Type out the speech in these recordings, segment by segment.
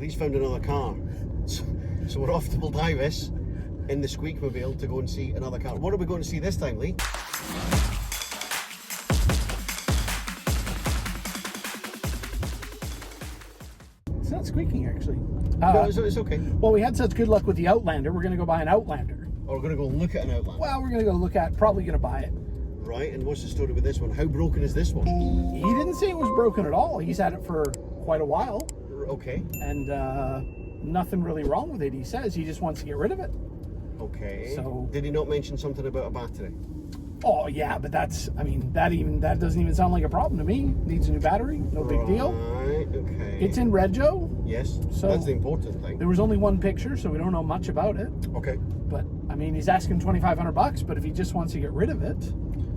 Lee's found another car. So we're off to Baldivis in the Squeakmobile to go and see another car. What are we going to see this time, Lee? It's not squeaking, actually. No, it's okay. Well, we had such good luck with the Outlander, we're going to go buy an Outlander. Or we're going to go look at an Outlander. Well, we're going to go look at, probably going to buy it. Right, and what's the story with this one? How broken is this one? He didn't say it was broken at all. He's had it for quite a while. Okay. And nothing really wrong with it, he says. He just wants to get rid of it. Okay. So, did he not mention something about a battery? Oh, yeah, but that's, I mean, that doesn't even sound like a problem to me. Needs a new battery, no big deal. Right, okay. It's in Rego. Yes, so that's the important thing. There was only one picture, so we don't know much about it. Okay. But, I mean, he's asking $2,500, but if he just wants to get rid of it...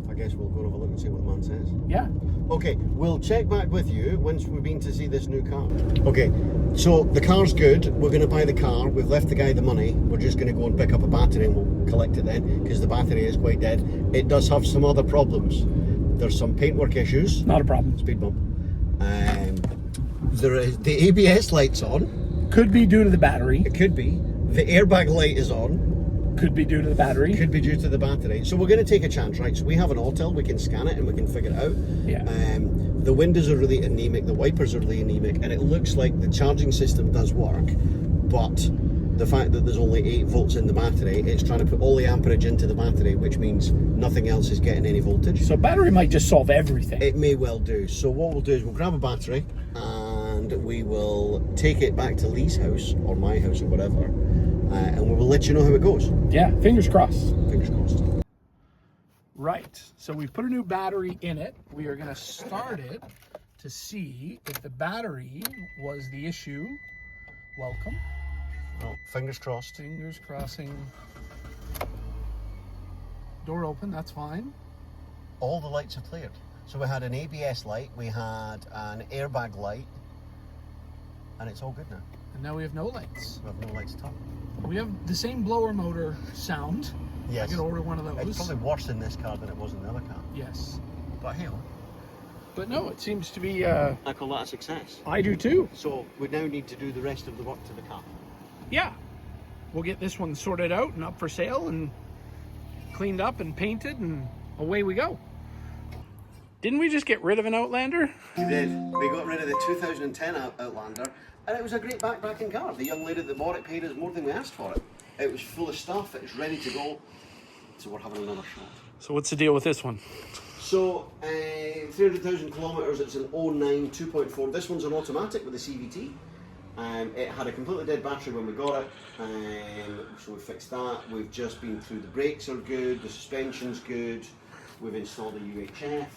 I guess we'll go and have a look and see what the man says. Yeah. Okay, we'll check back with you once we've been to see this new car. Okay, so the car's good. We're going to buy the car. We've left the guy the money. We're just going to go and pick up a battery and we'll collect it then, because the battery is quite dead. It does have some other problems. There's some paintwork issues. Not a problem. Speed bump. There is the ABS light's on. Could be due to the battery. It could be. The airbag light is on. Could be due to the battery. Could be due to the battery. So we're going to take a chance, right? So we have an autel, we can scan it and we can figure it out. Yeah. The windows are really anemic, the wipers are really anemic, and it looks like the charging system does work, but the fact that there's only 8 volts in the battery, it's trying to put all the amperage into the battery, which means nothing else is getting any voltage. So battery might just solve everything. It may well do. So what we'll do is we'll grab a battery and we will take it back to Lee's house, or my house, or whatever, and we will let you know how it goes. Yeah, fingers crossed. Fingers crossed. Right, so we've put a new battery in it. We are going to start it to see if the battery was the issue. Welcome. Oh, fingers crossed. Fingers crossing. Door open, that's fine. All the lights have cleared. So we had an ABS light, we had an airbag light, and it's all good now. And now we have no lights. We have no lights at all. We have the same blower motor sound. Yes. I could order one of those. It's probably worse in this car than it was in the other car. Yes. But hey, But no, it seems to be... I call that a success. I do too. So we now need to do the rest of the work to the car. Yeah. We'll get this one sorted out and up for sale and cleaned up and painted and away we go. Didn't we just get rid of an Outlander? We did. We got rid of the 2010 Outlander, and it was a great backpacking car. The young lady that bought it paid us more than we asked for it. It was full of stuff, it's ready to go, so we're having another shot. So what's the deal with this one? So, 300,000 kilometres, it's an 09 2.4. This one's an automatic with a CVT. It had a completely dead battery when we got it, so we fixed that. We've just been through, the brakes are good, the suspension's good, we've installed a UHF,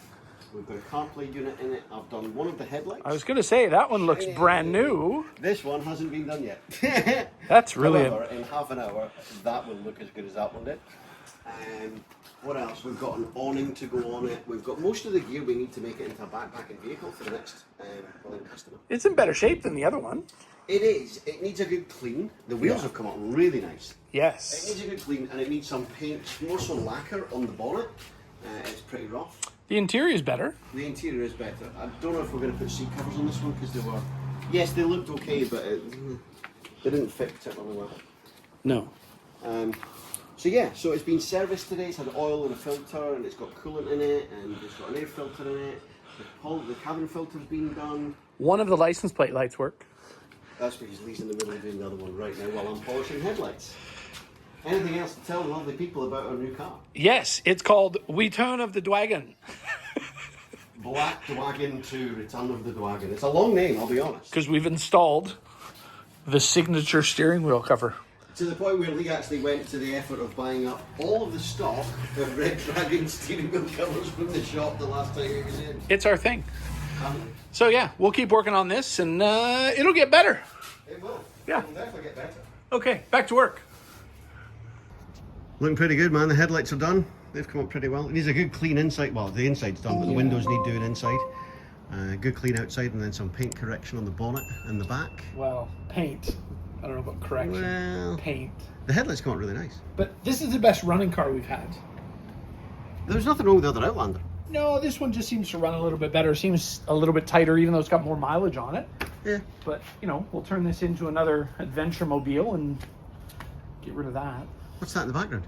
we've got a CarPlay unit in it, I've done one of the headlights. I was going to say, that one looks brand new. This one hasn't been done yet. That's really... However, in half an hour, that will look as good as that one did. What else? We've got an awning to go on it. We've got most of the gear we need to make it into a backpacking vehicle for the next customer. It's in better shape than the other one. It is. It needs a good clean. The wheels have come out really nice. Yes. It needs a good clean, and it needs some paint, more so lacquer on the bonnet. It's pretty rough. The interior is better. The interior is better. I don't know if we're going to put seat covers on this one because they were... Yes, they looked okay, but they didn't fit particularly well. No. So yeah, so it's been serviced today. It's had oil and a filter, and it's got coolant in it, and it's got an air filter in it. The cabin filter's been done. One of the license plate lights work. That's because Lee's in the middle of doing the other one right now while I'm polishing headlights. Anything else to tell the lovely people about our new car? Yes, it's called Return of the Dwagon. Black Dwagon to Return of the Dwagon. It's a long name, I'll be honest. Because we've installed the signature steering wheel cover. To the point where Lee actually went to the effort of buying up all of the stock of Red Dragon steering wheel covers from the shop the last time he was in. It's our thing. So yeah, we'll keep working on this and it'll get better. It will. Yeah. It will definitely get better. Okay, back to work. Looking pretty good, man. The headlights are done. They've come up pretty well. It needs a good clean inside. Well, the inside's done, but the windows need doing inside. Good clean outside, and then some paint correction on the bonnet and the back. Well, paint. I don't know about correction. Well, paint. The headlights come out really nice. But this is the best running car we've had. There's nothing wrong with the other Outlander. No, this one just seems to run a little bit better. Seems a little bit tighter, even though it's got more mileage on it. Yeah. But, you know, we'll turn this into another adventure mobile and get rid of that. What's that in the background?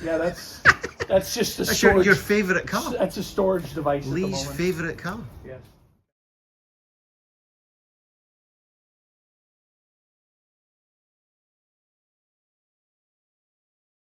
Yeah, that's just a That's storage. your favourite car. That's a storage device. Lee's at the moment. favourite car. Yes.